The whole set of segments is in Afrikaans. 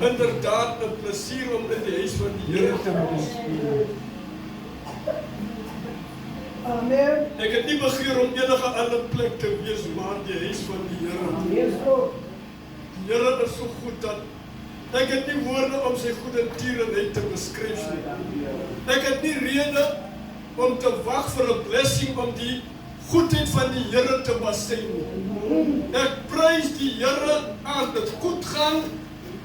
Inderdaad 'n plesier om in die huis van die Here te wees. Amen. Ek het nie begeer om enige ander plek te wees maar die huis van die Here. Die Here is so goed dat ek het nie woorde om sy goedertierenheid te beskryf nie. Ek het nie rede om te wag vir 'n blessing om die goedheid van die Here te basyn nie. Ek prys die Here as dit goed gaan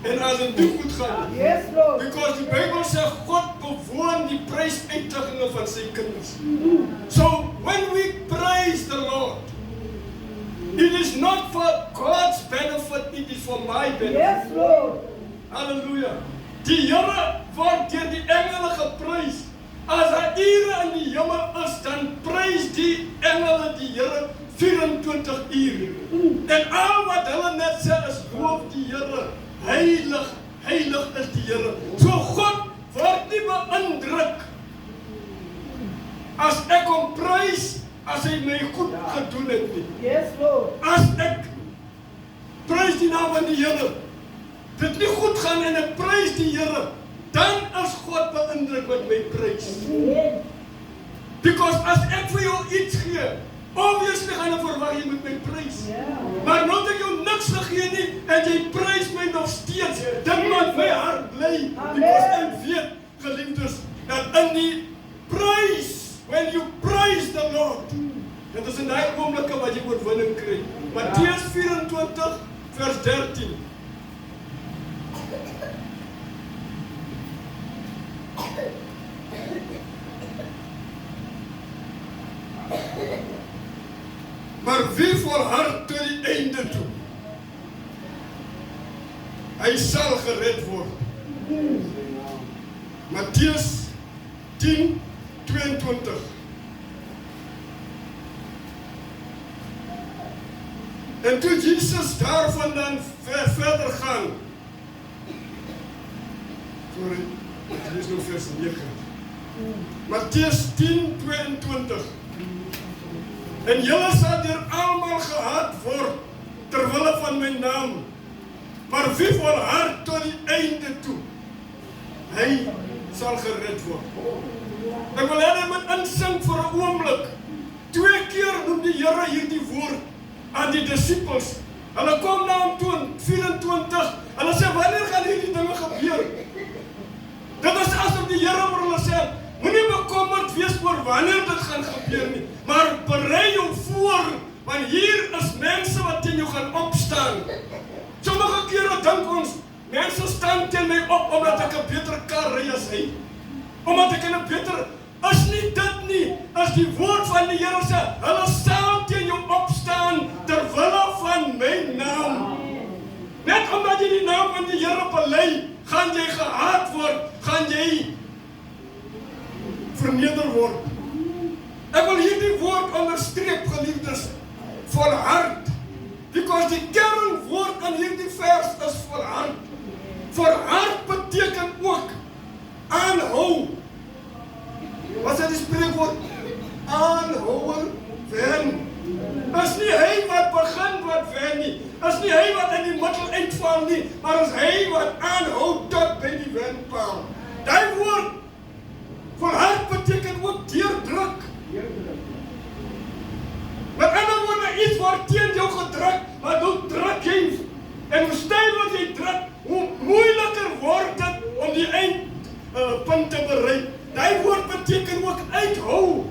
en as het nie goed gaan. Yes, Lord. Because die Bijbel sê God bewoon die prysuitdrukkings van sy kinders. So when we praise the Lord, it is not for God's benefit, it is for my benefit. Yes, Lord. Hallelujah. Die Here word deur die engele geprys. As daar ure in die hemel is, dan prys die engele die Here 24 uur. En al wat hulle net sê is loof die Here. Heilig, heilig is die Here. So God word nie beïndruk as ek hom prys as hy my goed gedoen het nie. Yes, Lord. As ek prys die naam van die Here, dit nie goed gaan en ek prys die Here, dan is God beïndruk met my prys. Because as ek vir jou iets gee, obviously gaan ek verwag jy moet my prys. Maar nou dat ek jou niks gegee nie en jy prys my nog steeds, dit maak my hart bly. Because ek weet, geliefdes, dat in die prys, when you praise the Lord, dit is in die oomblikke wat jy oorwinning kry. Matteus 24 vers 13. Maar wie volhard tot die einde toe, hy sal gered word. Matteus 10:22. En toe Jesus daarvandaan verder gaan, sorry, dit is nou vers 9. Matteus 10:22. En julle sal deur almal gehaat word terwille van my naam. Maar wie volhard tot die einde toe, hy sal gered word. Ek wil hê jy moet insink vir 'n oomblik. Twee Here hierdie woord aan die disippels. Hulle kom na hom toe in 24. Hulle sê, wanneer gaan hierdie dinge gebeur? Dit is asof die Here vir hulle sê, moenie bekommerd wees oor wanneer dit gaan gebeur nie, maar berei jou voor, want hier is mense wat teen jou gaan opstaan. Sommige kere dink ons, mense staan teen my op omdat ek 'n beter kar ry as hy. Omdat ek 'n beter, is nie dit nie, as die woord van die Here sê, hulle sal teen jou opstaan terwille van my naam. Net omdat jy die naam van die Here bely, gaan jy gehaat word, gaan jy verneder word. Ek wil hierdie woord onderstreep, geliefdes, volhard. Because die kernwoord in hierdie vers is volhard. Volhard beteken ook aanhou. Wat is die spreekwoord? Aanhouer wen. Is nie hy wat begin wat wen nie. Is nie hy wat in die middel uitval nie, maar is hy wat aanhou tot by die wenpaal. Daai woord volhard beteken ook deurdruk. Met ander woorde, iets word teen jou gedruk, maar hoe druk jy? En hoe stywer jy druk, hoe moeiliker word dit om die eindpunt te bereik. Daai woord beteken ook uithou.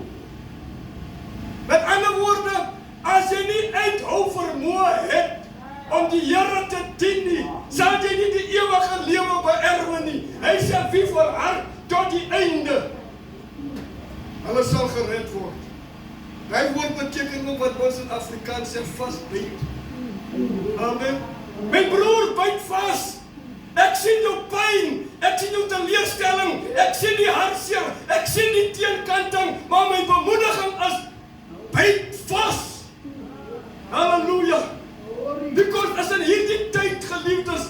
Met ander woorde, as jy nie uithou vermoë het om die Here te dien nie, sal jy nie die ewige lewe beerwe nie. Hy sê wie volhard tot die einde, hulle sal gered word. Daai woord beteken ook wat ons in Afrikaans sê vasbyt. Amen. My broer, byt vas. Ek sien jou pyn, ek sien jou teleurstelling, ek sien die hartseer, ek sien die teenkanting, maar my bemoediging is byt vas. Halleluja. Because as in hierdie tyd, geliefdes,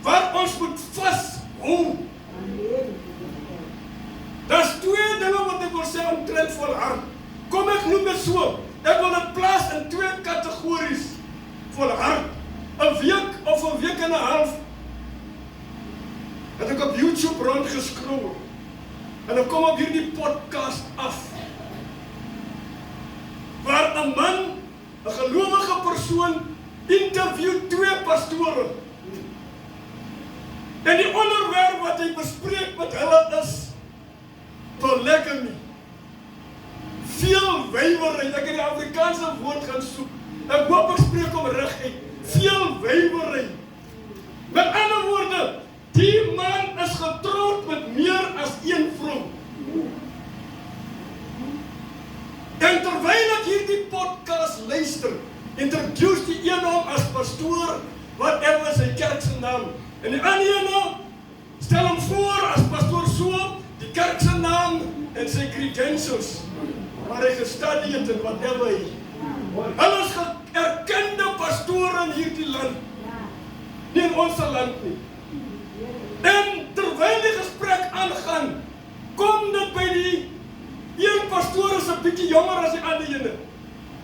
waar ons moet vashou. Daar's twee dinge wat ek wil sê omtrent volhard. Kom ek noem dit so, ek wil dit plaas in twee kategories. Volhard. 'n week of 'n week en 'n half het ek op YouTube rondgescroll en ek kom op hierdie podcast af waar 'n man, 'n gelowige persoon, interview twee pastore. En die onderwerp wat hy bespreek met hulle is polygamy. Veel wywery, ek het die Afrikaanse woord gaan soek. Ek hoop ek spreek hom reg uit. Veel wywery. Met ander woorde, die man is getroud met meer as een vrou. En terwyl ek hierdie podcast luister, introduce die een hom as pastoor, whatever sy kerk se naam. En die ander een stel hom voor as pastoor so, die kerk se naam en sy credentials, waar hy gestudy het en whatever hy. Hulle is erkende pastore in hierdie land, nie in ons land nie. En terwyl die gesprek aangaan, kom dit by die een pastoor is 'n bietjie jonger as die ander ene.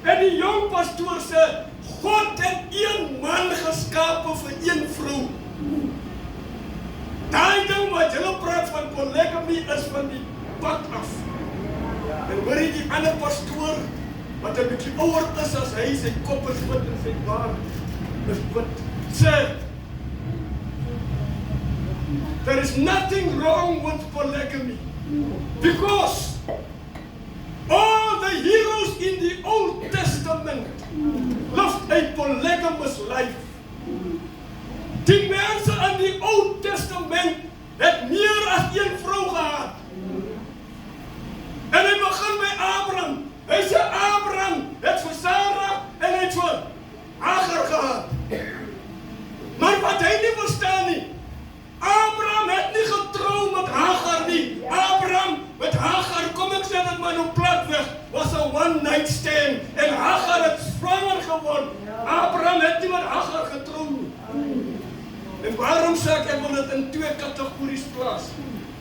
En die jong pastoor sê, God het een man geskape vir een vrou. Daai ding wat julle praat van polygamy is van die pad af. En hoor jy die ander pastoor, wat 'n bietjie ouer is as hy, sy kop is wit en sy baard is wit, sê, there is nothing wrong with polygamy, because all the heroes in the Old Testament lived a polygamous life. Die mense in die Oud Testament het meer as een vrou gehad. En hy begin by Abraham. Hy sê Abraham het vir Sarah en hy het vir Hagar gehad. Maar wat hy nie verstaan nie, Abraham het nie getrou met Hagar nie. Abraham met Hagar, kom ek sê dit maar nou platweg, was 'n one night stand en Hagar het swanger geword. Abraham het nie met Hagar getrou nie. En waarom sê ek wil dit in twee kategories plaas?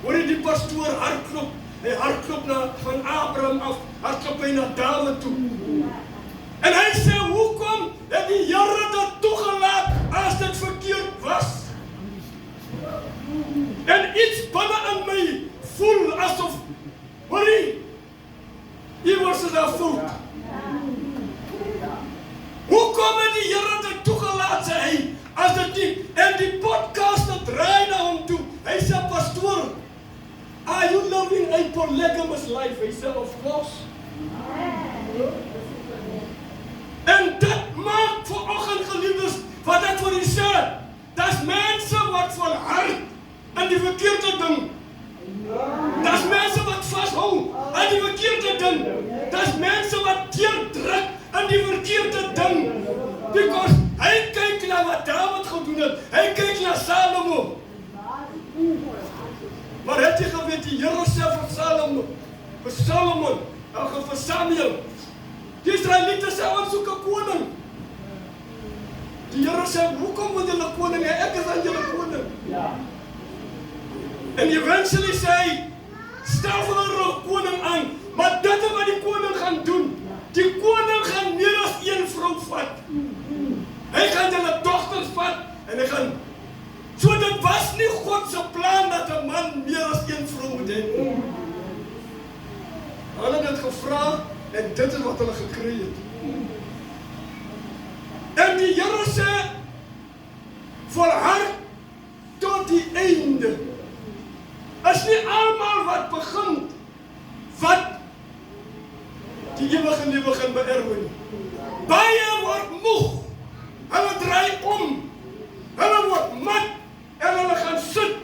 Hoor jy die pastoor hardloop, hy hardloop van Abraham af, hardloop hy na Dawid toe. En hy sê, hoekom het die Here dit toegelaat as dit verkeerd was? En iets binne in my voel asof, hoor jy, iewers is daar fout. die verkeerde ding. Because hy kyk na wat Dawid gedoen het. Hy kyk na Salomo. Maar het jy geweet, die Here sê vir Solomon, en vir Samuel, die Israeliete sê, ons soek 'n koning. Die Here sê, hoekom moet julle koning hê? Ek is aan julle koning. En eventually sê hy, stel vir hulle 'n koning aan, maar dit is wat die koning gaan doen. Die koning gaan meer as een vrou vat. Hy gaan julle dogters vat, en hy gaan... So dit was nie God se plan dat 'n man meer as een vrou moet hê. Hulle het dit gevra, en dit is wat hulle gekry het. En die Here sê, volhard tot die einde. Is nie almal wat begin, wat die ewige lewe gaan beerwe nie. Baie word moeg, hulle draai om, hulle word mat, en hulle gaan sit.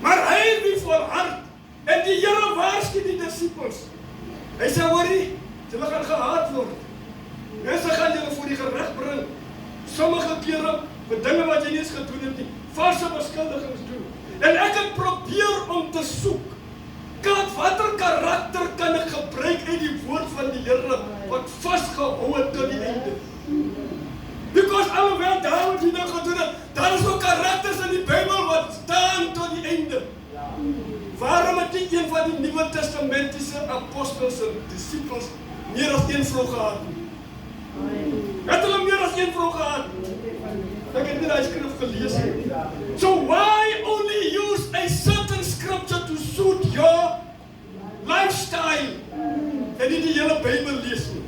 Maar hy wie volhard, en die Here waarsku die disippels. Hy sê, hoorie, julle gaan gehaat word. Mense gaan julle voor die gereg bring. Sommige kere, vir dinge wat jy nie eens gedoen het nie, valse beskuldigings doen. En ek het probeer om te soek, watter karakter kan ek gebruik uit die woord van die Here, wat vasgehou het tot die einde. Because alhoewel Dawid die ding gedoen het, daar is ook karakters in die Bybel wat staan tot die einde. Waarom het nie een van die Nuwe Testamentiese apostels en disciples meer as een vrou gehad? Het hulle meer as een vrou gehad? Ek het nie die skrif gelees nie. So why only use a certain scripture to suit your lifestyle? En nie die hele Bybel lees nie.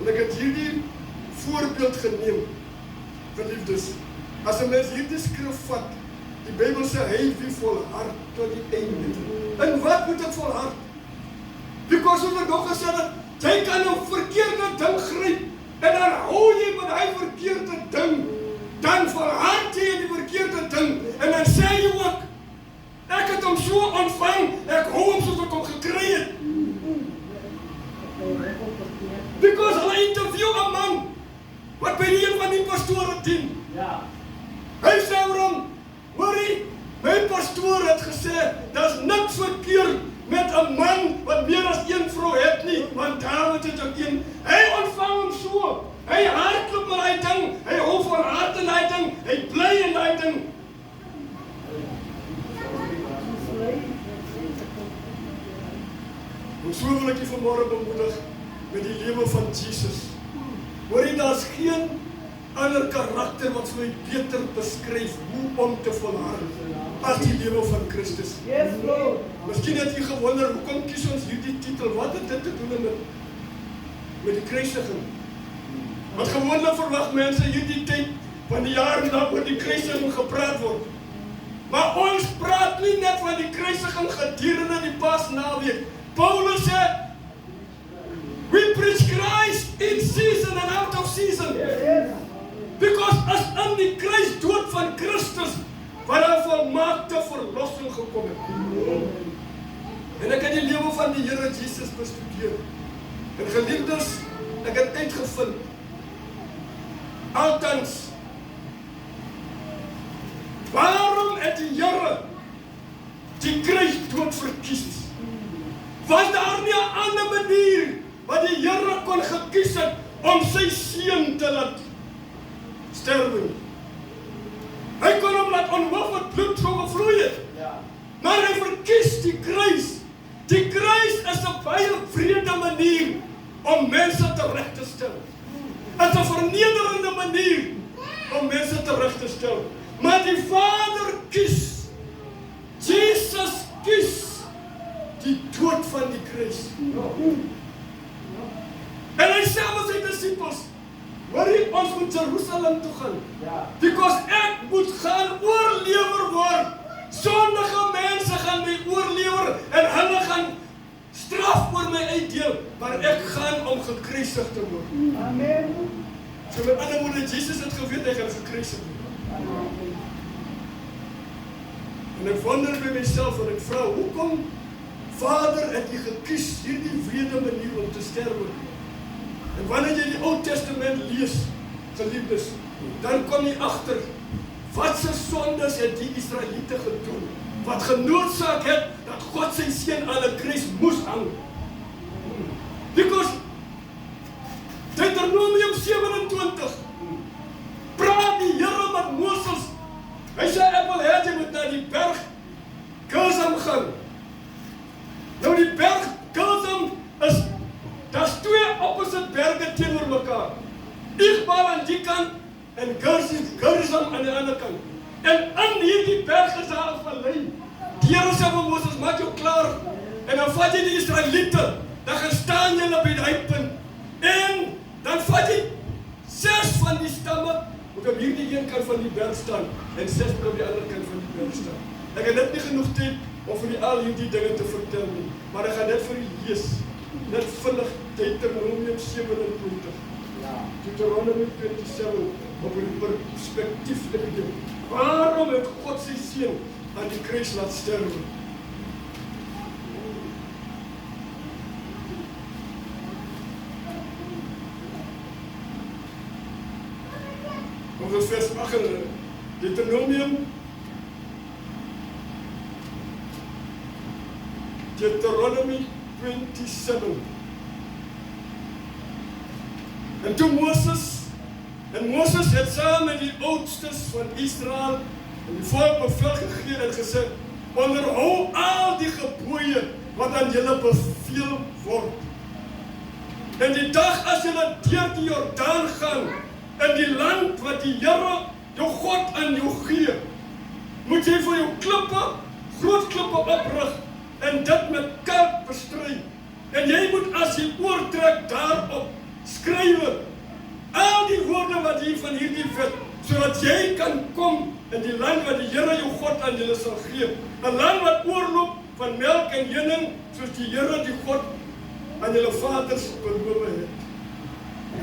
En ek het hierdie voorbeeld geneem, geliefdes. As 'n mens hierdie skrif vat, die Bybel sê hy wie volhard tot die einde. En wat moet ek volhard? Because ons het nog gesê dat jy kan 'n verkeerde ding gryp, en dan hou jy met hy verkeerde ding, dan volhard jy in die verkeerde ding, en dan sê jy ook, ek het hom so ontvang, ek hou hom soos ek hom gekry het. Because hulle interview 'n man, wat by die een van die pastore dien. Hy sê hom, hoorie, my pastoor het gesê, daar's niks verkeerd met 'n man wat meer as een vrou het nie, want Dawid het ook een. Hy ontvang hom so, hy hardloop met hy ding, hy hou van hart in hy ding, hy bly in hy ding. En so wil ek jy vanmôre bemoedig met die lewe van Jesus. Hoorie, daar's geen ander karakter wat vir my beter beskryf hoe om te volhard as die lewe van Christus. Yes, Lord. Miskien het jy gewonder, hoekom kies ons hierdie titel? Wat het dit te doen met die kruisiging? Want gewoonlik verwag mense hierdie tyd van die jaar en dan oor die kruisiging gepraat word. Maar ons praat nie net van die kruisiging gedurende die Paasnaweek. Paulus sê, we preach Christ in season and out of season. Yes. Because as in die kruisdood van Christus, waar daar volmaakte verlossing gekom het. En ek het die lewe van die Here Jesus bestudeer. En geliefdes, ek het uitgevind, althans, waarom het die Here die kruisdood verkies? Was daar nie 'n ander manier wat die Here kon gekies het om sy seun te laat sterwe? Hy kon hom laat onhoef wat bloed so gevloei het. Maar hy verkies die kruis. Die kruis is 'n baie wrede manier om mense terug te stel. Dit is 'n vernederende manier om mense terug te stel. Maar die Vader kies, Jesus kies die dood van die kruis. En hy sê aan sy disippels, hoorie, ons moet Jerusalem toe gaan. Because ek moet gaan oorlewer word. Sondige mense gaan my oorlewer en hulle gaan straf oor my uitdeel, maar ek gaan om gekruisig te word. Amen. So met ander woorde, Jesus het geweet hy gaan gekruisig word. En ek wonder by myself en ek vra, hoekom Vader het U gekies hierdie wrede manier om te sterwe. En wanneer jy die Ou Testament lees, geliefdes, dan kom jy agter watse sondes het die Israeliete gedoen, wat genoodsaak het dat God sy seun aan 'n kruis moes hang. Because Deuteronomium 27 praat die Here met Moses. Hy sê ek wil hê jy moet na die berg Gerizim gaan. Nou die berg Gerizim is, daar's twee opposite berge teenoor mekaar. Igbal aan die kant en Gerizim aan die ander kant. En in hierdie berg is daar 'n vallei. Die Here sê vir Moses, maak jou klaar. En dan vat jy die Israeliete, dan gaan staan julle by daai punt. En dan vat jy 6 van die stamme, moet op hierdie een kant van die berg staan, en 6 op die ander kant van die berg staan. Ek het net nie genoeg tyd om vir die al hierdie dinge te vertel nie, maar ek gaan net vir u lees, net vinnig Deuteronomium 27. Deuteronomium 27, op die perspektief ding. Waarom het God sy seun aan die kruis laat sterwe? Over vers 8, Deuteronomium 27. En toe Moses het saam met die oudstes van Israel en die volk bevel gegee en gesê, onderhou al die gebooie wat aan julle beveel word. En die dag as julle deur die Jordaan gaan, in die land wat die Here, jou God aan jou gee, moet jy vir jou klippe, groot klippe oprig, en dit met kalk bestry. En jy moet as jy oortrek daarop, skrywe, al die woorde wat hier van hierdie wet, sodat jy kan kom in die land wat die Here jou God aan julle sal gee. 'n Land wat oorloop van melk en honing, soos die Here die God aan julle vaders beloof het.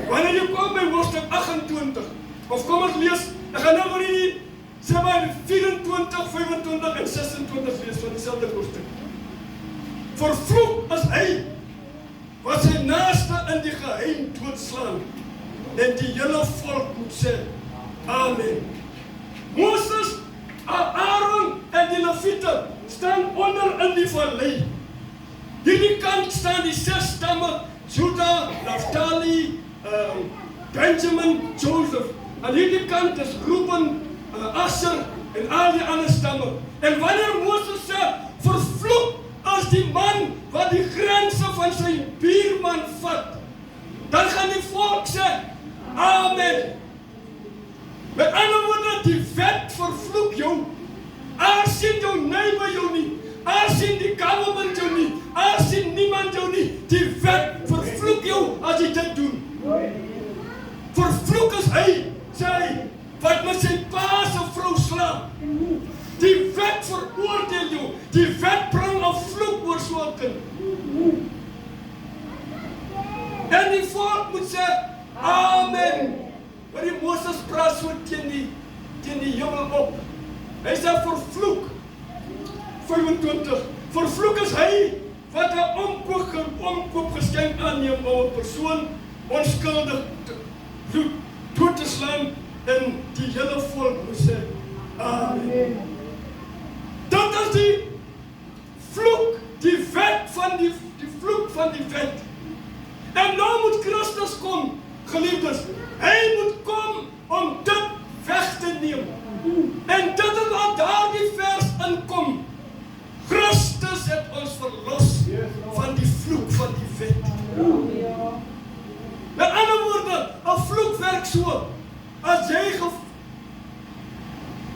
Wanneer jy kom by hoofstuk 28, of kom ons lees, ek gaan nou oor die, sê maar 24, 25 en 26 lees van dieselfde hoofstuk. Vervloek is hy, wat sy naaste in die geheim doodslaan, en die hele volk moet sê, Amen. Moses, Aaron en die Lewiete staan onder in die vallei. Hierdie kant staan die 6 stamme, Juda, Naphtali, Benjamin, Joseph. Aan hierdie kant is Reuben, Asher en al die ander stamme. En wanneer Moses sê, vervloek as die man wat die grense van sy buurman vat, dan gaan die volk sê, Amen. Met ander woorde, die wet vervloek jou. Sien jou neighbor jou nie, sien die government jou nie, sien niemand jou nie. Die wet vervloek jou as jy dit doen. Vervloek is hy, sê hy, wat met sy pa se vrou slaap. Die wet veroordeel jou. Die wet bring 'n vloek oor so 'n kind. En die volk moet sê, Amen. Maar die Moses praat so teen die hemel op. Hy sê vervloek. 25. Vervloek is hy wat 'n omkoopgeskenk aanneem om 'n persoon onskuldig dood te slaan, en die hele volk moet sê, Amen. Dat is die vloek, die wet van die vloek van die wet. En nou moet Christus kom, geliefdes. Hy moet kom om dit weg te neem. En dit is waar daardie vers inkom. Christus het ons verlos van die vloek van die wet. Met ander woorde, 'n vloek werk so. As jy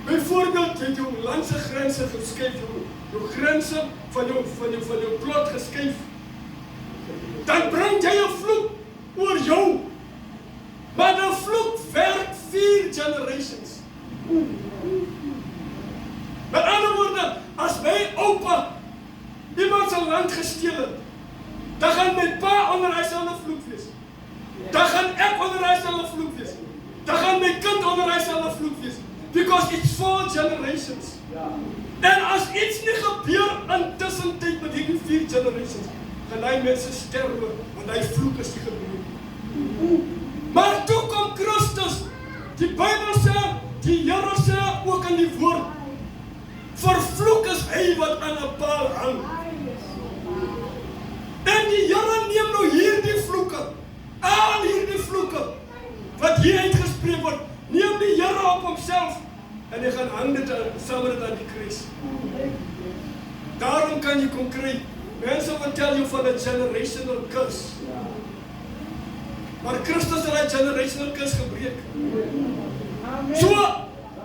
byvoorbeeld het jou landse grense geskuif, jou grense van jou plot geskuif, dan bring jy 'n vloek oor jou. Maar die vloek werk 4 generations. Met ander woorde, as my oupa iemand se land gesteel het, dan gaan my pa onder hy sal 'n vloek wees. Dan gaan ek onder hy sal 'n vloek wees. Dan gaan my kind onder hy sal 'n vloek wees. Because it's 4 generations. En as iets nie gebeur intussen tyd met hierdie 4 generations, gaan hy mense sterwe, want hy vloek is nie gebeur. Maar toe kom Christus. Die Bybel sê, die Here sê ook in die woord, vervloek is hy wat aan 'n paal hang. En die Here neem nou hierdie vloeke, al hierdie vloeke, wat hier uitgespreek word, neem die Here op homself, en hy gaan hang dit saam met dit aan die kruis. Daarom kan jy kon kry, mense vertel jou van 'n generational curse. Maar Christus het die generational curse gebreek. So,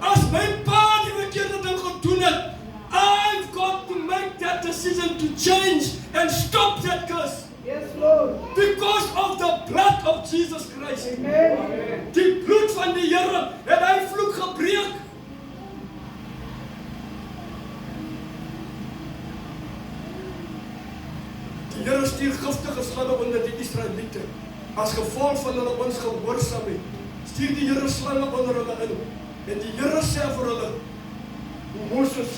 as my pa die verkeerde ding gedoen het, I've got to make that decision to change and stop that curse. Yes, Lord. Because of the blood of Jesus Christ. Amen. Die bloed van die Here het hy vloek gebreek. Die Here stuur giftige slange onder die Israeliete. As gevolg van hulle ongehoorsaamheid, stuur die Here slange onder hulle in. En die Here sê vir hulle, Moses,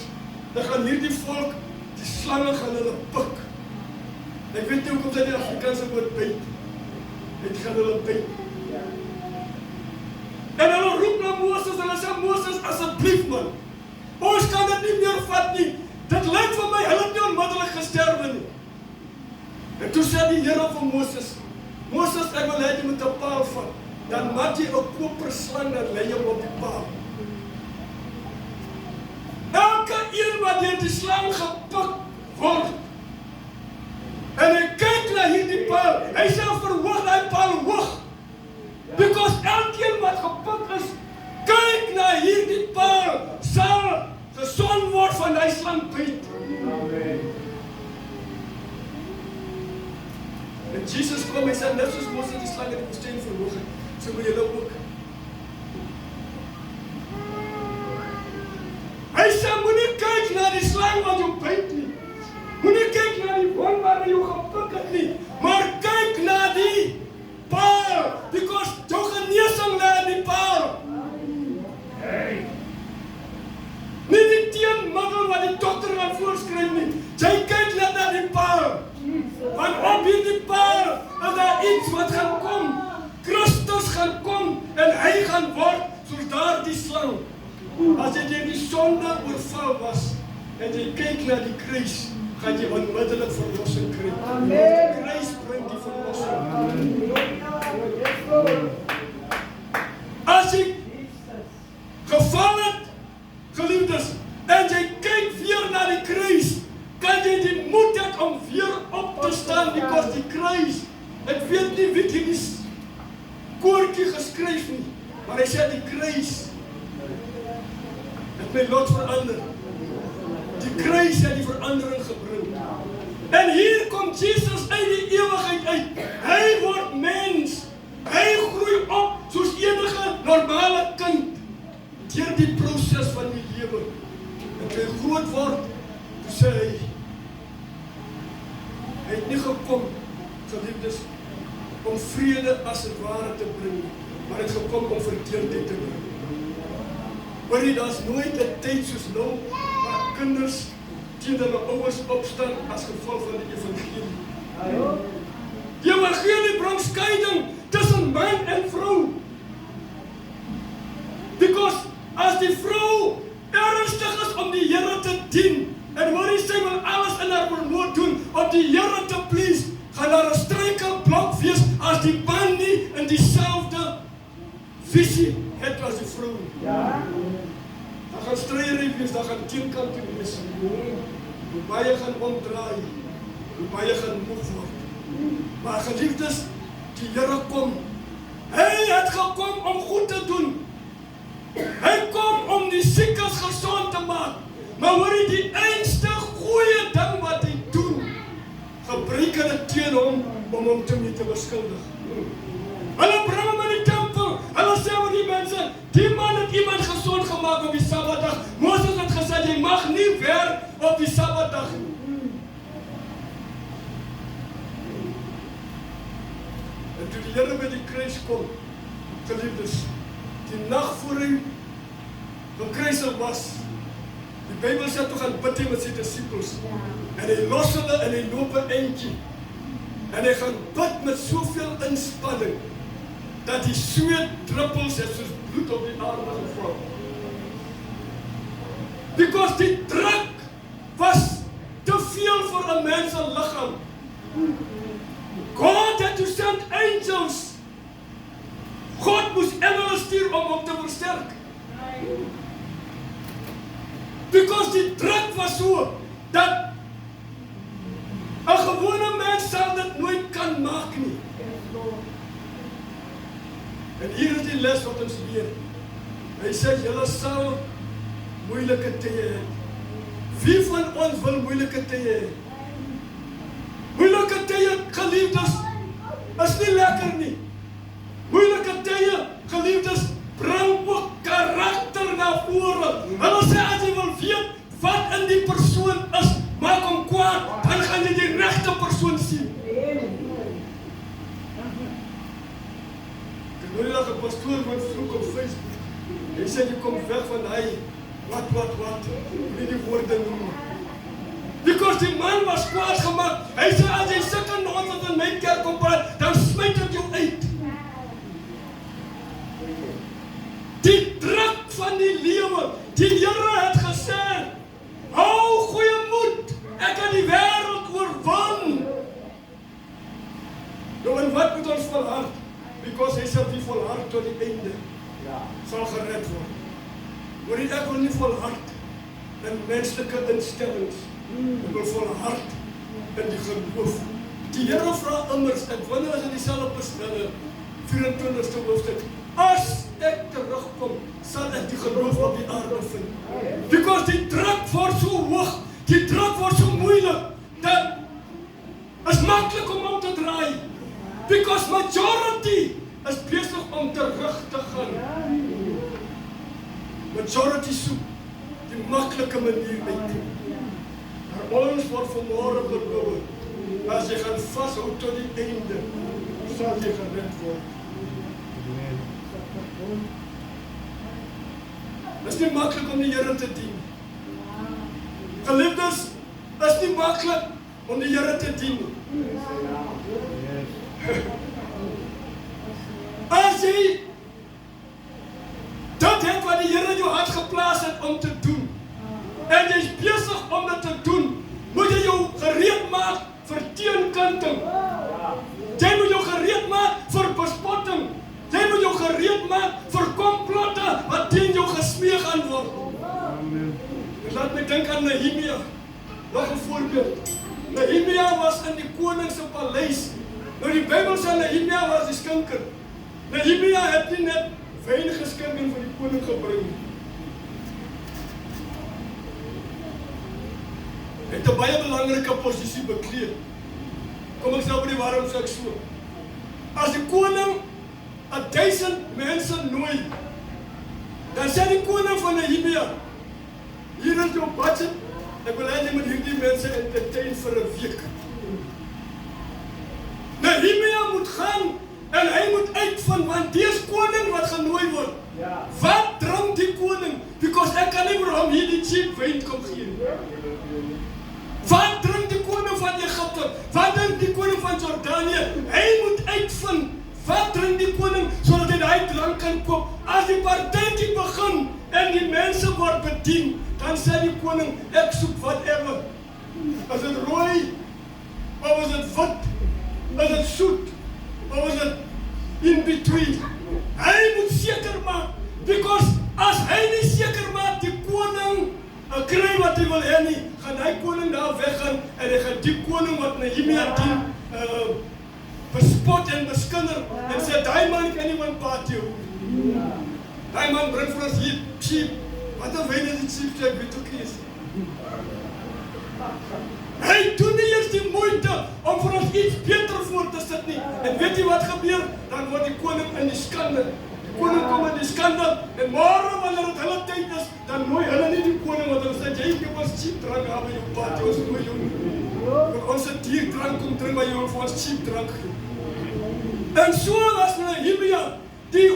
dan gaan hierdie volk, die slange gaan hulle pik. Ek weet nie hoekom sy die Afrikaanse woord byt. Het gaan hulle byt. En hulle roep na Moses, hulle sê, Moses, asseblief man, ons kan dit nie meer vat nie. Dit lyk vir my, hulle het nie onmiddellik gesterwe nie. En toe sê die Here vir Moses, Moses, ek wil hê jy moet 'n paal vat. Dan maak jy 'n koper slang en lê hom op die paal. Elke een wat deur die slang gepik word, en hy kyk na hierdie paal, hy sê verhoog die paal hoog. Because elkeen wat gepik is, kyk na hierdie paal, sal gesond word van die slang byt. Amen. En Jesus kom en sê, net soos Moses die slang in die woestyn verhoog het, so moet julle ook. Hy sê, moenie kyk na die slang wat jou byt nie. Moenie kyk na die wond waar jy gepik het nie, maar kyk na die paal, because jou genesing lê in die paal. Hey. Nie die teenmiddel wat die dokter gaan voorskryf nie. Jy kyk net na die paal. Want op hierdie paal is daar iets wat gaan kom. Christus gaan kom en hy gaan word soos daardie slang. As jy deur die sonde oorval was en jy kyk na die kruis, gaan jy onmiddellik verlossing kry. Amen. Die kruis bring die verlossing. As jy geval het, geliefdes, en jy kyk weer na die kruis, kan jy die moed hê om weer op te staan, because die kruis, ek weet nie wie die koortjie geskryf nie, maar hy sê die kruis het my lot verander. Die kruis het die verandering gebring. En hier kom Jesus uit die ewigheid uit. Hy word mens. Hy groei op soos enige normale kind deur die proses van die lewe. En toe hy groot word, toe sê hy het nie gekom, geliefdes, om vrede as het ware te bring, maar het gekom om verdeeldheid te bring. Maar daar's nooit 'n tyd soos nou, waar kinders teen hulle ouers opstaan as gevolg van die evangelie. Die evangelie bring skeiding tussen man en vrou. Because as die vrou ernstig is om die Here te dien, en hoor jy, sy wil alles in haar vermoë doen om die Here te please, gaan daar 'n struikelblok wees as die man nie in dieselfde visie het as die vrou. Ja. Daar gaan stryery wees, daar gaan teenkante wees. Hoe baie gaan omdraai, hoe baie gaan moeg word. Maar geliefdes, die Here kom. Hy het gekom om goed te doen. Hy kom om die siekes gesond te maak. Maar hoor jy, die einste goeie ding wat hy doen, gebruik hulle teen hom om hom te beskuldig. Hulle bring hom in die tempel. Hulle sê vir die mense, die man het iemand gesond gemaak op die Sabbatdag. Moses het gesê, jy mag nie werk op die Sabbatdag nie. En toe die Here by die kruis kom, geliefdes, die nag voor hy van kruisel was. Die Bybel sê toe gaan bid hy met sy disippels. En hy los hulle en hy loop 'n eindjie. En hy gaan bid met soveel inspanning dat die sweetdruppels het soos bloed op die aarde geval. Because die druk was te veel vir 'n mens se liggaam. God had to send angels. God moes engele stuur om hom te versterk. Because die druk was so dat 'n gewone mens sal dit nooit kan maak nie. En hier is die les wat ons leer. Hy sê julle sal moeilike tye hê. Wie van ons wil moeilike tye hê? Moeilike tye, geliefdes, is nie lekker nie. Moeilike tye, geliefdes, bring ook karakter na vore. Hulle sê as jy wil weet wat in die persoon is, maak hom kwaad, dan gaan jy die regte persoon sien. Ek hoor dat 'n pastoor wat vroeg op Facebook, hy sê jy kom weg van hy wat, nie die woorde noem. Because die man was kwaad gemaak. Hy sê as jy sulke nonsens in my kerk kom praat, dan smyt ek jou uit. Die druk van die lewe, die Here het gesê, hou goeie moed, ek kan die wêreld oorwin. Nou en wat moet ons volhard? Because hy sê wie volhard tot die einde, sal gered word. Maar ek wil nie volhard in menslike instellings, ek wil volhard in die geloof. Die Here vra immers, ek wonder as in dieselfde Psalm 24ste hoofstuk, as ek terugkom, sal ek die geloof op die aarde vind. Because die druk word so hoog, die druk word so moeilik, dat is maklik om te draai. Because majority is besig om terug te gaan. Majority soek die maklike manier uit. Maar ons word vanmôre beloof, as jy gaan vashou tot die einde, sal jy gered word. Dit is nie maklik om die Here te dien. Geliefdes, is nie maklik om die Here te dien. As jy dit het wat die Here in jou hart geplaas het om te doen, en jy is besig om dit te doen, moet jy jou gereed maak vir teenkanting. Jy moet jou gereed maak vir bespotting. Jy moet jou gereed maak vir komplotte wat teen jou gesmee gaan word. Laat my dink aan Nehemia. Nog 'n voorbeeld. Nehemia was in die koning se paleis. Nou die Bybel sê Nehemia was die skinker. Nehemia het nie net wyn geskink en vir die koning gebring. Hy het 'n baie belangrike posisie bekleed. Kom ek sê oor die waarom sê ek so. As die koning 1000 mense nooi, dan sê die koning van Nehemia, hier is jou budget, ek wil hê jy moet hierdie mense entertain vir 'n week. Nehemia moet gaan en hy moet uitvind, want dis koning wat genooi word. Wat drink die koning? Because ek kan nie vir hom hierdie cheap wyn kom gee. Wat drink die koning van Egipte? Wat drink die koning van Jordanië? Hy moet uitvind, wat drink die koning, sodat hy daai drank kan koop. As die partytjie begin en die mense word bedien, dan sê die koning, ek soek whatever. Is dit rooi? Of is dit wit? Is dit soet? Of is dit in between? Hy moet seker maak, because as hy nie seker maak die koning kry wat hy wil hê nie, gaan hy koning daar weggaan en hy gaan die koning wat Nehemia dien bespot en beskinder en sê, daai man kan nie van party hou. Daai man bring vir ons hier cheap. Wat 'n wyn is die cheap, ek weet ook nie eens. Hy doen nie eers die moeite om vir ons iets beter voor te sit nie. En weet jy wat gebeur? Dan word die koning in die skande. Die koning kom in die skande en môre wanneer dit hulle tyd is, dan nooi hulle nie die koning wat hulle sê, jy gee ons cheap drank aan by jou party, ons nooi jou nie. Ons het duur drank kom drink by jou vir ons cheap drank gee. En so was Nehemia, die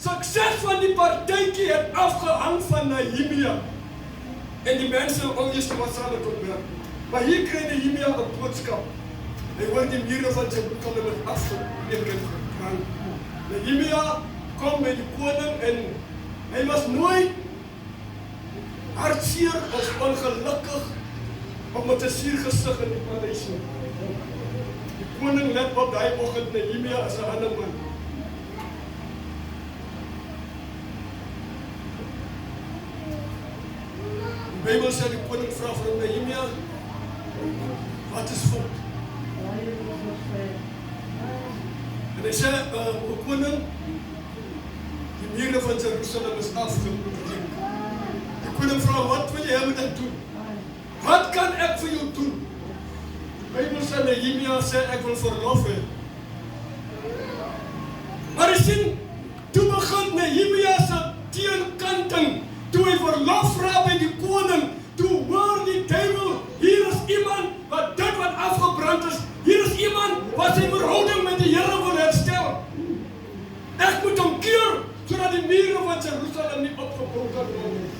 sukses van die partytjie het afgehang van Nehemia. En die mense ongeveer wat sal het ontwerp. Maar hier kry Nehemia 'n boodskap. Hy hoor die mure van Jerusalem is afgebreek en gebrand. Nehemia kom met die koning en hy was nooit hartseer of ongelukkig of met 'n suur gesig in die paleis nie. Die koning let op daai oggend Nehemia as 'n ander man. Die Bybel sê die koning vra vir Nehemia, wat is fout? En hy sê, koning, die mure van Jerusalem is afgebreek. Die koning vra, wat wil jy hê moet ek doen? Wat kan ek vir jou doen? Die Bybel sê Nehemia sê ek wil verlof hê. Maar jy sien, toe begin Nehemia se teenkanting. Toe hy verlof vra by die koning, toe hoor die duiwel, hier is iemand wat dit wat afgebrand is, hier is iemand wat sy verhouding met die Here wil herstel. Ek moet hom keer, sodat die mure van Jerusalem nie opgebou kan word.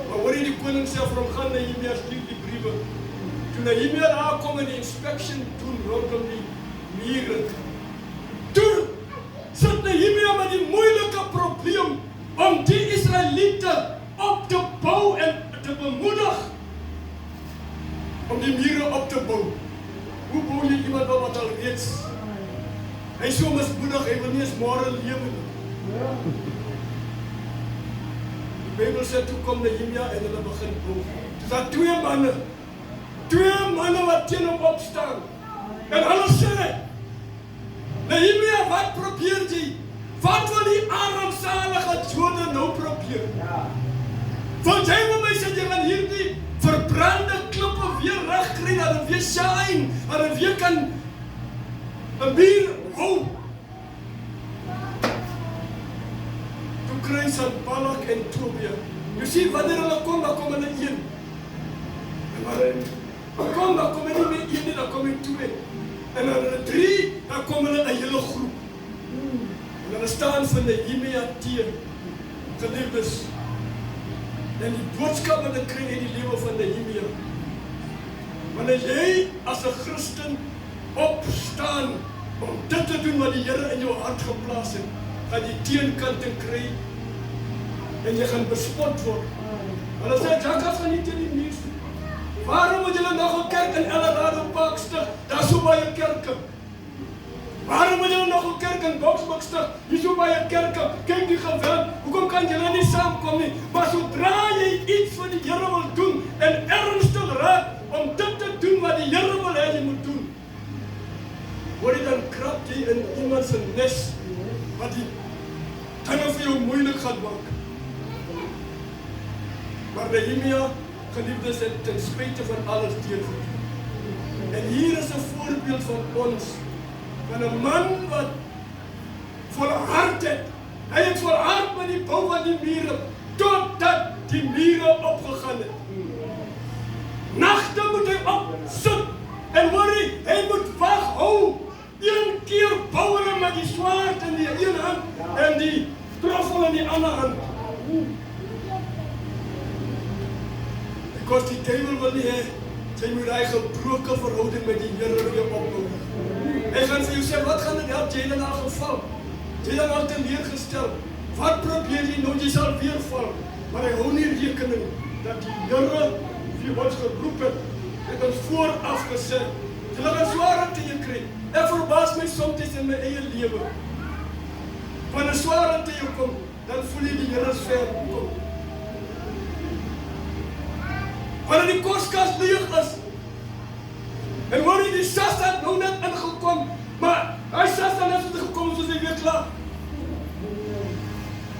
Maar hoor jy die koning sê vir hom, gaan Nehemia stuur die briewe. Toe Nehemia daar kom en die inspection doen rondom die mure. Toe sit Nehemia met die moeilike probleem om die Israeliete op te bou en te bemoedig om die mure op te bou. Hoe bou jy iemand wat al reeds hy so mismoedig, hy wil nie eens môre lewe nie. Die Bybel sê toe kom Nehemia en hulle begin bou. Dis daar twee manne wat teen hom opstaan. En hulle sê, Nehemia, wat probeer jy? Wat wil die armsalige Jode nou probeer? Want jy wil my sê, jy gaan hierdie verbrande klippe weer regkry, dat het weer shine, dat het weer kan 'n muur hou. Toe kry Sanballat en Tobia. Jy sien, wanneer hulle kom, dan kom hulle een. En dan kom hulle nie meer een nie, dan kom hulle twee. En dan hulle drie, dan kom hulle 'n hele groep. En hulle staan vir Nehemia teen. Geliefdes, en die boodskap wat ek kry in die lewe van Nehemia. Wanneer jy as 'n Christen opstaan om dit te doen wat die Here in jou hart geplaas het, gaan jy teenkanting kry en jy gaan bespot word. Hulle sê, Jacques gaan nie teen die muur. Waarom moet julle nog 'n kerk in Eldorado Park stig? Daar's so baie kerke. Waarom moet julle nog 'n kerk in Boksburg stig? Hier so baie kerke. Kyk die geweld. Hoekom kan julle nie saamkom nie? Maar sodra jy iets vir die Here wil doen en ernstig raak om dit te doen wat die Here wil hê jy moet doen, word jy dan krap jy in iemand se nes wat die dinge vir jou moeilik gaan maak. Maar Nehemia, geliefdes, het ten spyte van alles deurgegaan. En hier is 'n voorbeeld van ons, van 'n man wat volhard het. Hy het volhard met die bou van die mure, totdat die mure opgegaan het. Nagte moet hy opsit, en worry, hy moet wag hou. Een keer bou hulle met die swaard in die een hand, en die troffel in die ander hand. Because die duiwel wil nie hê, sy moet hy gebroke verhouding met die Here weer opbou. Hy gaan vir jou sê, wat gaan dit help, jy in 'n geval? Jy dan al teleurgestel. Wat probeer jy nou, jy sal weer val. Maar hy hou nie rekening dat die Here wie ons geroep het ons vooraf gesê, julle gaan sware tye kry. Ek verbaas my soms in my eie lewe. Wanneer sware tye kom, dan voel jy die Here is ver kom. Wanneer die koskas leeg is, en hoor jy die sas het nou net ingekom, maar hy sas dan net gekom soos hy weer klaar.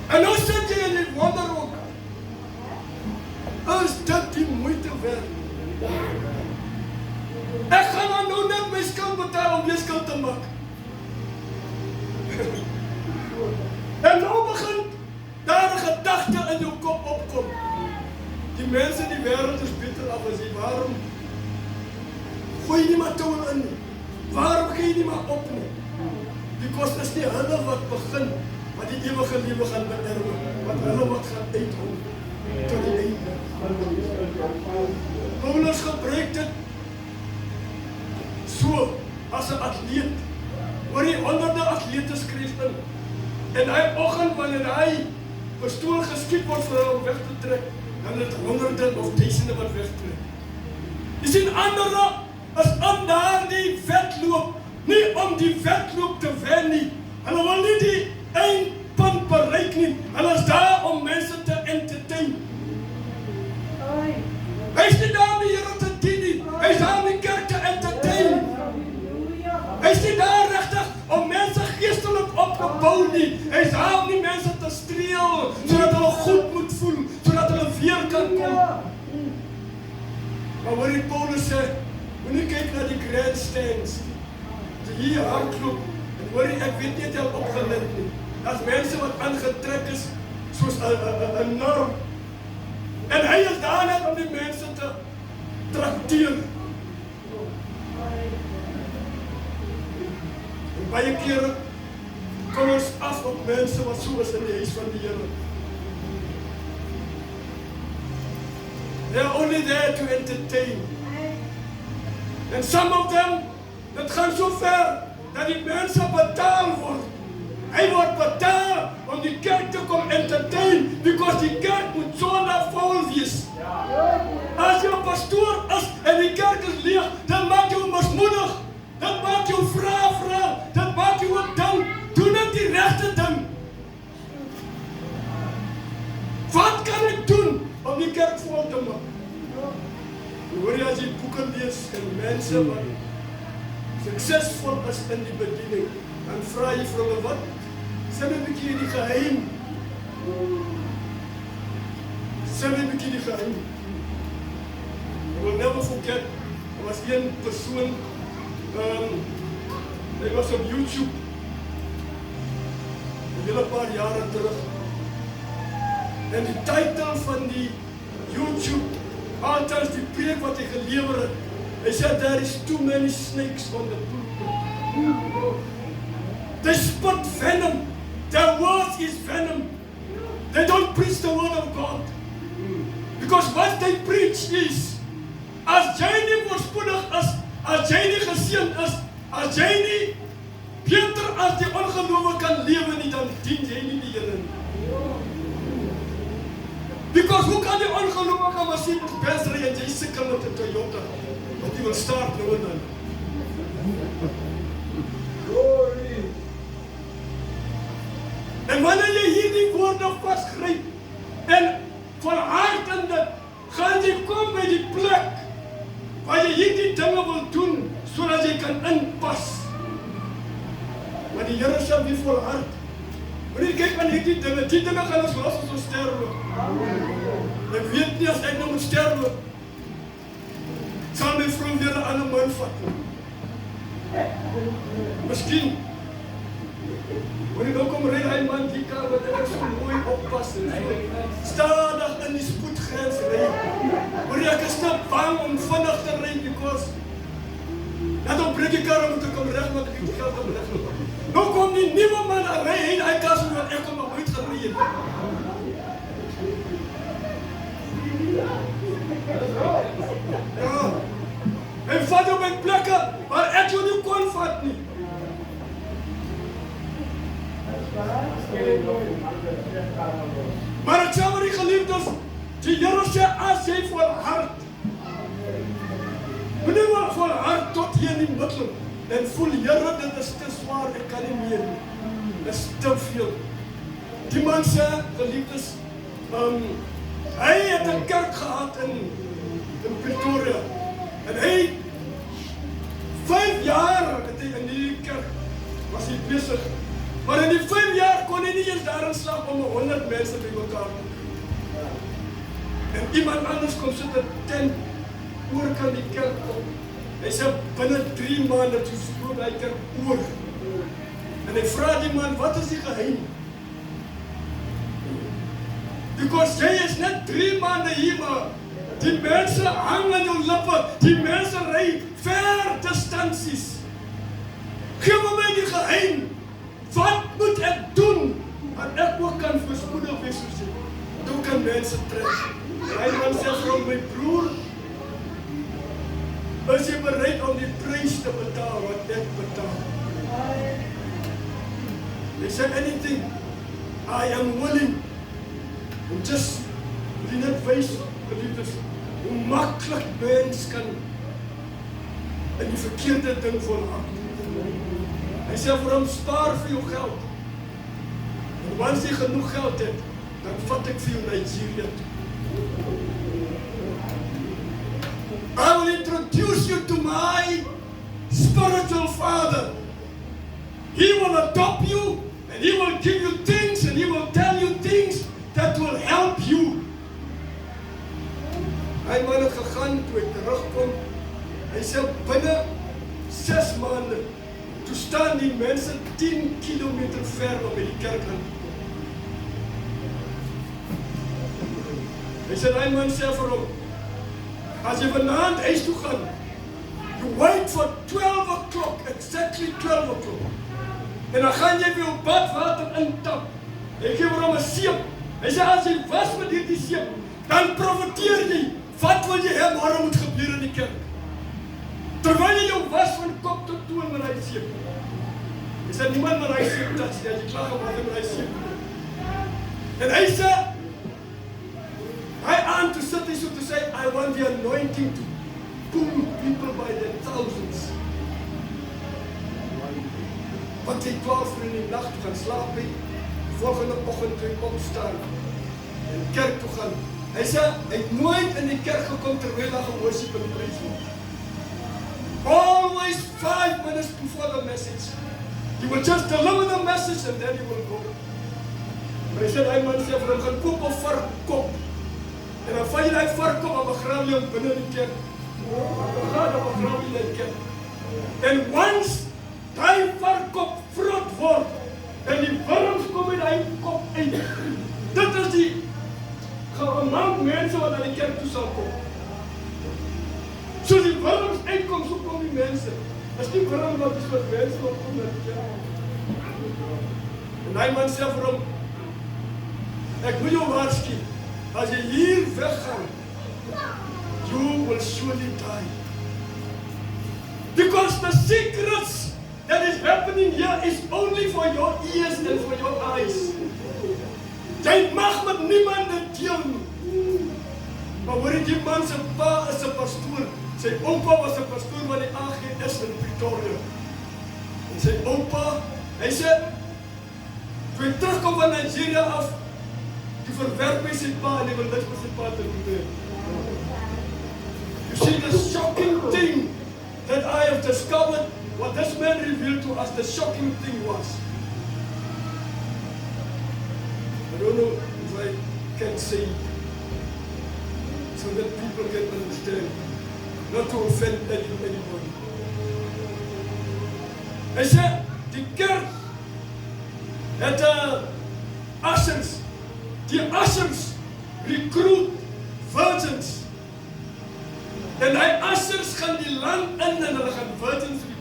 En nou sit jy in die wonder ook, is dit die moeite werd? Ek gaan dan nou net my skuld betaal om weer skuld te maak. En nou begin daar 'n gedagte in jou kop opkom. Die mense in die wêreld is beter af as jy. Waarom gooi jy nie maar touw in nie? Waarom gee jy nie maar op nie? Because is nie hulle wat begin wat die ewige lewe gaan beërwe, wat hulle wat gaan uithou tot die einde. Paulus gebruik dit so as 'n atleet, oor die honderde atlete skryf in. En hy oggend wanneer hy pistool geskiet word vir hulle om weg te trek, dan het honderde of duisende wat wegtrek. Jy sien, ander is in daardie wedloop, nie om die wedloop te wen nie. Hulle wil nie die eindpunt bereik nie. Hulle is daar om mense te entertain. Hy is nie daar om die Here te dien nie. Hy is daar om die kerk te entertain. Hy is nie daar regtig om mense geestelik op te bou nie. Hy is daar om die mense te streel, sodat hulle goed moet voel, sodat hulle weer kan kom. Maar hoor die Paulus sê, moenie kyk na die grandstands, die hier hardloop, en hoor die, ek weet nie het jy al opgelet nie. As mense wat aangetrek is, soos 'n norm. En hy is daar net om die mense te trakteer. En baie kere kom ons af op mense wat so is in die huis van die Here. They are only there to entertain. And some of them, dit gaan so ver, dat die mense betaal word. Hy word betaal om die kerk te kom entertain, because die kerk moet sonder vol wees. As jy 'n pastoor is en die kerk is leeg, dan maak jou mismoedig. Dat maak jou vra, dat maak jou ook ding. Doen net die regte ding. Wat kan ek doen om die kerk vol te maak? Hoor jy as jy boeke lees en mense wat suksesvol is in die bediening, dan vra jy vir hulle wat? Sê my 'n bietjie die geheim. Sê my 'n bietjie die geheim. I will never forget, er was een persoon, hy was op YouTube, 'n hele paar jare terug. En die titel van die YouTube, althans die preek wat hy gelewer het, hy sê, there is too many snakes on the pulpit. They spit venom. Their words is venom. They don't preach the word of God. Because what they preach is, as jy nie voorspoedig is, as jy nie geseënd is, as jy nie beter as die ongelowige kan lewe nie, dan dien jy nie die Here nie. Because hoe kan die ongelowige Mercedes-Benz ry en jy sukkel met 'n Toyota, wat jy wil start nou en dan? En wanneer jy hierdie woorde vasgryp en volhard in dit, gaan jy kom by die plek waar jy hierdie dinge wil doen, sodat jy kan inpas. Maar die Here sal nie volhard. Wanneer jy kyk aan hierdie dinge gaan ons los as ons sterwe. Ek weet nie as ek nou moet sterwe, sal my vrou weer 'n ander man vat. Miskien. Wanneer nou kom ry hy man die kar wat ek so mooi oppas en stadig in die spoedgrens ry. Wanneer ek is te bang om vinnig te ry, because dat op breek die kar om te kom reg, maar ek het die geld om reg te maak. Nou kom die nieuwe man aan ry en hy kan so wat ek kom nog nooit gery het. Ja. En vat jou met plekke waar ek jou nie kon vat nie. Maar ek sê maar die geliefdes, die Here sê as jy volhard, moenie maar volhard tot hier in die middel, en voel, Here, dit is te zwaar, ek kan nie meer nie, dit is te veel. Die man sê, geliefdes, hy het 'n kerk gehad in Pretoria, en hy 5 jaar het hy in die kerk, was hy besig. Maar in die 5 jaar kon hy nie eens daarin slaap om 100 mense by mekaar te kry. En iemand anders kom sit 'n tent oor kan die kerk op. Hy sê binne 3 maande toe sloop hy kerk oor. En hy vra die man, wat is die geheim? Because jy is net 3 maande hier, maar die mense hang aan jou lippe, die mense ry ver distansies. Geef my die geheim. Wat moet ek doen gesê, toe kan mense trek. En hy man sê vir hom, my broer, is jy bereid om die prys te betaal wat ek betaal? Hy sê, anything, I am willing. En just, die net wys, geliefdes, hoe maklik mens kan in die verkeerde ding volhard. Hy sê vir hom, spaar vir jou geld. En wanneer jy genoeg geld het, dan vat ek vir jou Nigeria toe. I will introduce you to my spiritual father. He will adopt you, and he will give you things, and he will tell you things that will help you. Hy man het gegaan, toe hy terugkom, hy sê binne 6 maande, toe staan die mense 10 kilometer ver om by die kerk aan te kom. Hy sê, hy man sê vir hom, as jy vanaand huis toe gaan, you wait for 12 o'clock, exactly 12 o'clock. En dan gaan jy vir jou badwater intap. Hy gee vir hom 'n seep. Hy sê, as jy was met hierdie seep, dan profiteer jy. Wat wil jy hê môre moet gebeur in die kerk? Terwyl jy jou was van kop tot toe met hy seep. Hy sê, niemand met hy seep touch, jy klag om wat met hy seep. En hy sê, hy aan to sit so to say, I want the anointing to pull people by the thousands. Want hy 12 uur in die nacht gaan slaap by, volgende oggend toe hy opstaan en kerk toe gaan. Hy sê, hy het nooit in die kerk gekom terwyl hy geworship en praise word. Always 5 minutes before the message. He will just deliver the message and then he will go. Maar hy sê, hy man sê vir hom, gaan koop 'n varkkop. En dan vat jy die varkkop en begrawe jy hom binne die kerk. Dan begrawe jy die kerk. En once die varkkop vrot word, en die wurms kom uit die kop uit. Dit is die geëmang mense wat aan die kerk toe sal kom. So die wurms uitkom, so kom die mense. As die wurm wat is wat mense wat kom na die kerk. En die man sê vir hom, ek wil jou waarsku, as jy hier weggaan, you will surely die. Because the secrets that is happening here is only for your ears and for your eyes. Jy mag met niemand dit deel nie. Maar hoor die man se pa is 'n pastoor. Sy oupa was 'n pastoor van die AGS in Pretoria. En sy oupa, hy sê, toe hy terugkom van Nigeria af, toe verwerp hy sy pa en hy wil niks met sy pa te doen hê. You see the shocking thing that I have discovered. What this man revealed to us, the shocking thing was, I don't know if I can say so that people can understand, not to offend anybody. Hy sê, die kerk het ushers, die ushers recruit virgins, en hy ushers gaan die land in en hulle gaan virgins recruit.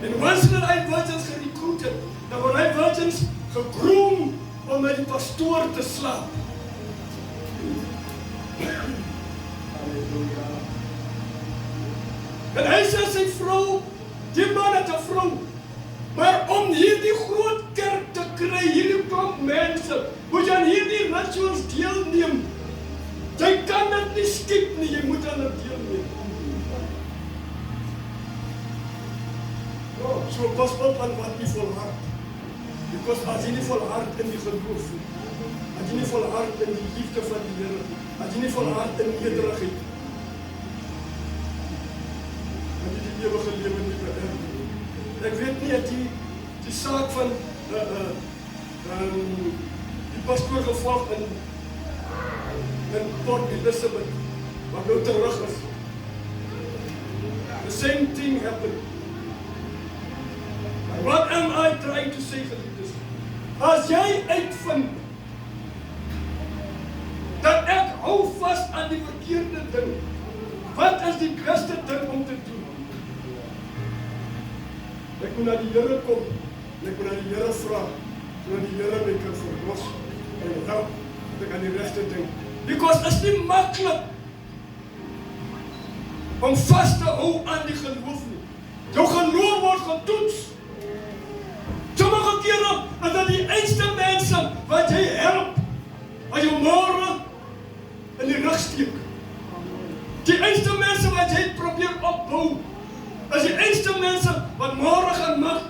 En once hulle die virgins gerecruit het, dan word die virgins gegroom om met die pastoor te slaap. En hy sê sy vrou, die man het 'n vrou, maar om hierdie groot kerk te kry, hierdie klomp mense, moet jy aan hierdie rituals deelneem. Jy kan dit nie skip nie, jy moet aan dit deelneem. So pas op aan wat jy volhard. Because as jy nie volhard in die geloof, as jy nie volhard in die liefde van die Here, as jy nie volhard in nederigheid, dan jy die ewige lewe nie beërf. Ek weet nie, het die saak van die pastoor gevolg in Port Elizabeth, wat nou terug is. The same thing happened. What am I trying to say, geliefdes? As jy uitvind dat ek hou vas aan die verkeerde ding, wat is die beste ding om te doen? Ek moet na die Here kom, en ek moet na die Here vra, sodat die Here my kan verlos en help ek aan die regte ding. Because is nie maklik om vas te hou aan die geloof nie. Jou geloof word getoets. Sommige kere is dat die einste mense wat jy help, wat jou môre in die rug steek. Die einste mense wat jy probeer opbou, is die einste mense wat môre gaan maak,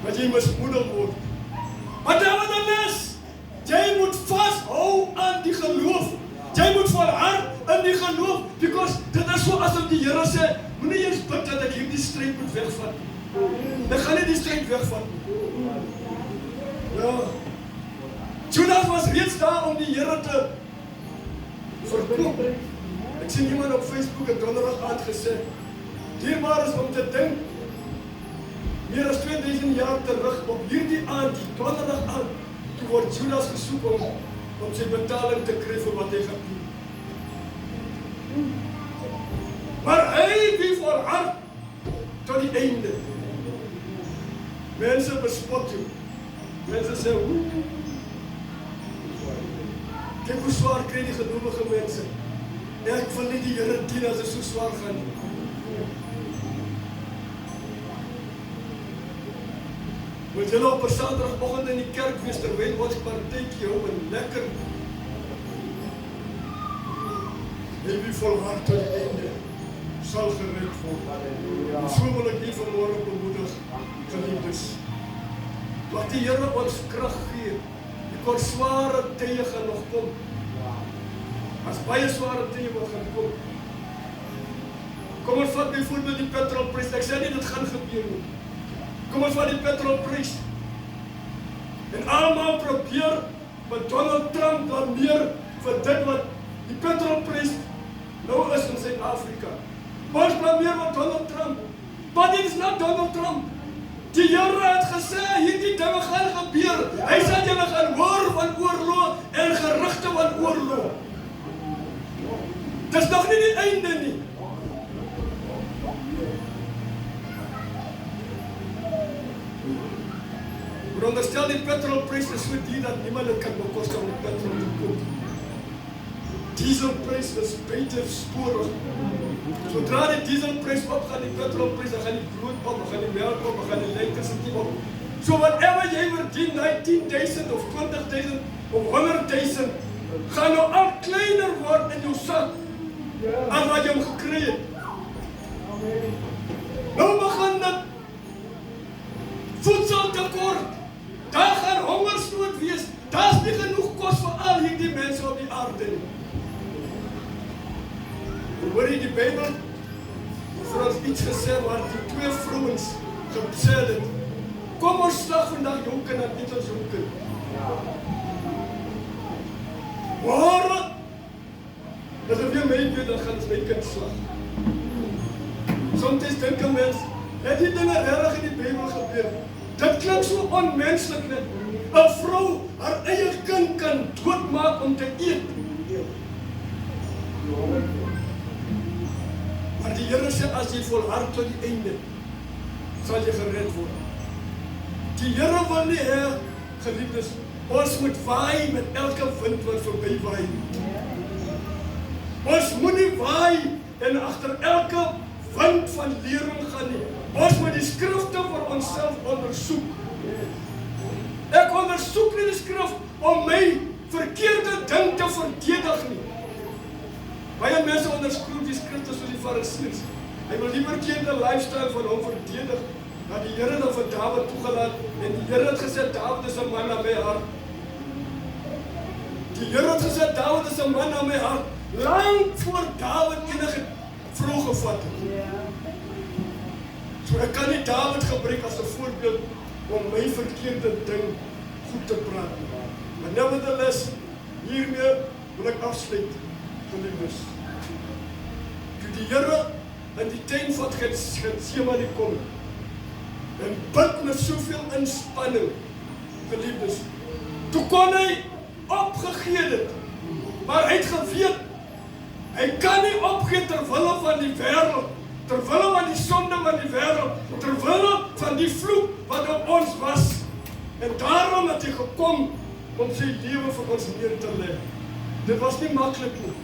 wat jy mismoedig word. Maar nevertheless, jy moet vashou aan die geloof. Jy moet volhard in die geloof, because dit is so asof die Here sê, moenie eers bid dat ek hierdie stryd moet wegvat. Ek gaan nie die stryd wegvat nie. Ja. Judas was reeds daar om die Here te verkoop. Ek sien iemand op Facebook 'n donderdag aand gesê, dierbaar is om te dink, meer as 2000 jaar terug op hierdie aand, die donderdag aand, toe word Judas gesoek om sy betaling te kry vir wat hy gaan doen. Maar hy wie volhard tot die einde. Mense bespot jou. Mense sê, kyk hoe swaar kry die gelowige mense. Ek wil nie die Here dien as dit so swaar gaan nie. Moet julle op 'n Saterdagoggend in die kerk wees terwyl ons partytjie hou en lekker. Wie volhard tot die einde sal gered word. So wil ek nie vanmôre bemoedig, geliefdes. Laat die Here ons krag gee. Die kort sware tye gaan nog kom. As baie sware tye wat gaan kom. Kom ons vat byvoorbeeld die petrolprys. Ek sê nie dit gaan gebeur nie. Kom ons vat die petrolprys. En almal probeer met Donald Trump dan meer vir dit wat die petrolprys nou is in Suid-Afrika. Ons blameer met Donald Trump. But it is not Donald Trump. Die Here het gesê hierdie dinge gaan gebeur. Hy sê julle gaan hoor van oorlog en gerugte van oorlog. Dis nog nie die einde nie. Veronderstel die petrolprys is so duur dat niemand dit kan bekostig om petrol te koop. Dieselprys is buitensporig. Zodra die dieselprys opgaan, die petrolprys, dan gaan die brood op, dan gaan die melk op, dan gaan die elektriciteit op. So whatever jy verdien, 10.000 of 20.000 of 100.000, gaan nou al kleiner word in jou sak as wat jy hom gekry het. Nou begin dit voedseltekort. Daar gaan hongersnood wees. Daar's nie genoeg kos vir al hierdie mense op die aarde nie. Hoor jy die Bybel? Vir ons iets gesê waar die twee vrouens gesê het, kom ons slag vandag jou kind en niet ons jou kind. Maar as ek weer my weet, dan gaan ons my kind slag. Soms dink 'n mens, het die dinge regtig in die Bybel gebeur? Dit klink so onmenslik net. 'n Vrou haar eie kind kan doodmaak om te eet. Maar die Here sê, as jy volhard tot die einde, sal jy gered word. Die Here wil nie hê, geliefdes, ons moet waai met elke wind wat verby waai. Ons moet nie waai en agter elke wind van lering gaan nie. Ons moet die skrifte vir onsself ondersoek. Ek ondersoek nie die skrif om my verkeerde ding te verdedig nie. Baie mense ondersoek die skrifte soos die Fariseërs. Hy wil die verkeerde lifestyle van hom verdedig. Dat die Here dan vir Dawid toegelaat en die Here het gesê Dawid is 'n man na my hart. Die Here het gesê Dawid is 'n man na my hart. Lang voor Dawid enige vrou gevat het. So ek kan nie Dawid gebruik as 'n voorbeeld om my verkeerde ding goed te praat. Maar nevertheless, hiermee wil ek afsluit, geliefdes. Toe die Here in die tuin van Getsemane kom en bid met soveel inspanning, geliefdes, toe kon hy opgegee het, maar hy het geweet, hy kan nie opgee terwille van die wêreld, terwille van die sonde van die wêreld, terwille van die vloek wat op ons was. En daarom het hy gekom om sy lewe vir ons neer te lê. Dit was nie maklik nie.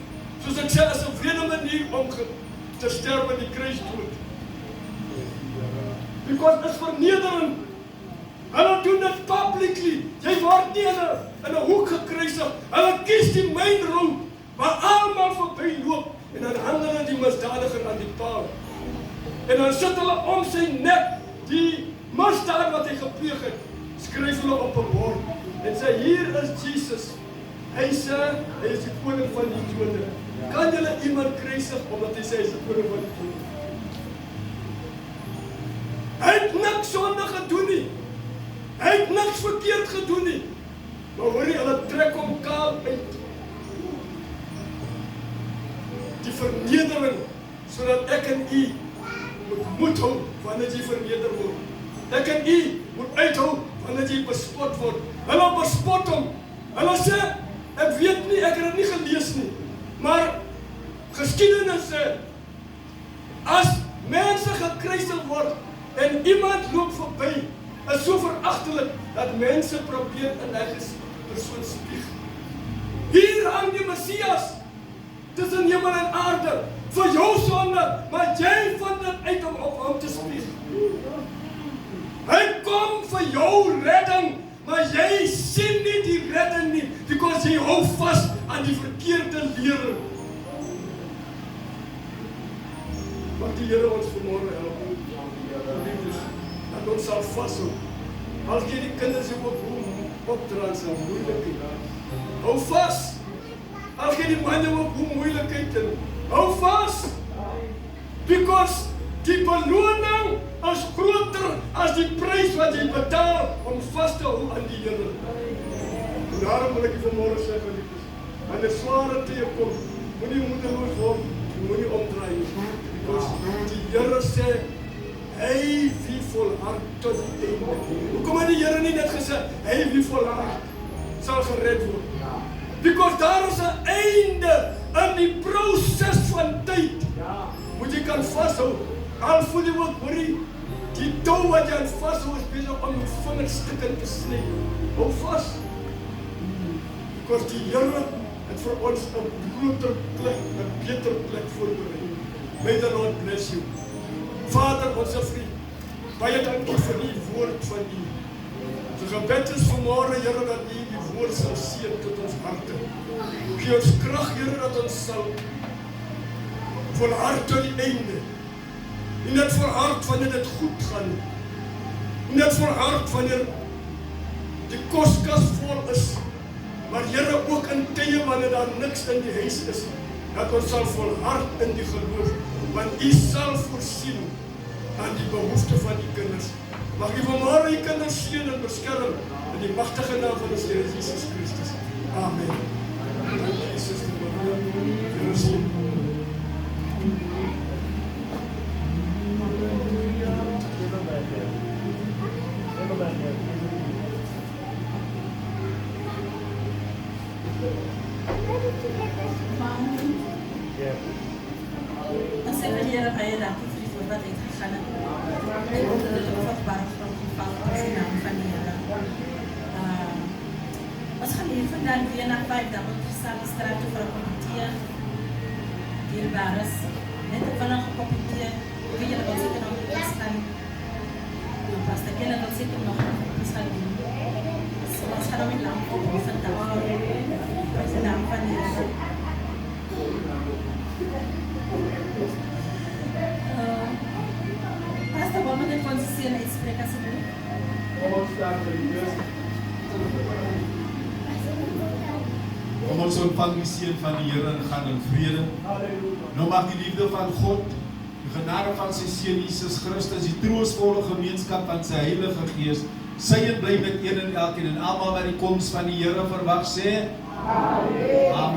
Soos ek sê, as 'n wrede manier om te sterf aan die kruisdood. Because dit is vernederend. Hulle doen dit publicly. Jy word nie in 'n hoek gekruisig. Hulle kies die main road, waar almal verby loop, en dan hang hulle die misdadiger aan die paal. En dan sit hulle om sy nek, die misdaad wat hy gepleeg het, skryf hulle op 'n bord, en sê, hier is Jesus. Hy sê, hy is die koning van die Jode. Kan julle iemand kruisig, omdat hy sê, hy is die koning van die Jode? Hy het niks sonde gedoen nie. Hy het niks verkeerd gedoen nie. Maar hoor jy, hulle trek hom kaal uit. Die vernedering, sodat ek en u moet hou, wanneer jy verneder word. Ek en u moet uithou, wanneer jy bespot word. Hulle bespot hom. Hulle sê, ek weet nie, ek het dit nie gelees nie. Maar, geskiedenis sê, as mense gekruisig word, en iemand loop verby, is so veragtelik, dat mense probeer in die persoon spieg. Hier hang die Messias, tussen hemel en aarde, vir jou sonde, maar jy vind dit uit om op hom te spieg. Hy kom vir jou redding, maar jy sien nie die redding nie, because jy hou vas aan die verkeerde lering. Mag die Here ons vanmôre help. Dat ons sal vashou. Al gee die kinders jou ook opdra in sy moeilikheid. Hou vas. Al gee die manne ook hoe moeilikheid in. Hou vas. Because die beloning is groter as die prys wat jy betaal om vas te hou aan die Here. En daarom wil ek vanmôre sê, geliefdes, wanneer sware tye kom, moenie moedeloos word, moenie omdraai nie. Because die Here sê, hy wie volhard tot die einde. Hoekom het die Here nie net gesê, hy wie volhard sal gered word? Because daar is 'n einde in die proses van tyd. Moet jy kan vashou. Al voel jy ook, hoorie, die touw wat jy aan vashou is besig om jou vingerstukken te sny. Hou vas. Because die Here het vir ons 'n groter plek, 'n beter plek voorberei. May the Lord bless you. Vader, onze vriend, baie dankie vir die woord van u. So gebed is vanmôre, Here, dat u die woord sal seën tot ons harte. Gee ons krag, Here, dat ons sal volhard tot die einde. Nie net volhard wanneer dit goed gaan. Nie net volhard wanneer die koskas vol is. Maar Here, ook in tye wanneer daar niks in die huis is, dat ons sal volhard in die geloof, want u sal voorsien aan die behoefte van die kinders. Mag u vanmôre die kinders seën en beskerm in die magtige naam van ons Here Jesus Christus. Amen. Dankie Jesus vir Here seën. Ons sê vir Here baie dankie vir die woord wat uitgegaan het. Ek hoop dat dit vatbaar is om geval as die naam van die Here. Ons gaan hier vandaan weer na 5 Dubbelkristal straat toe vir 'n komitee. Dierbaar is. Net op vanaf 'n komitee. Wie julle wil seker nog op staan. Pas dat julle wil seker nog op staan. So ons gaan met lamp op vandag. As die naam van die Here. Pastor, wat moet ek ons seën uitspreek asseblief? Kom ons staan vir die Here. Kom ons ontvang die seën van die Here en gaan in vrede. Nou mag die liefde van God, die genade van sy Seun Jesus Christus, die troostvolle gemeenskap van sy Heilige Gees, sy en bly met een en elkeen en almal wat die koms van die Here verwag sê. Amen. Amen.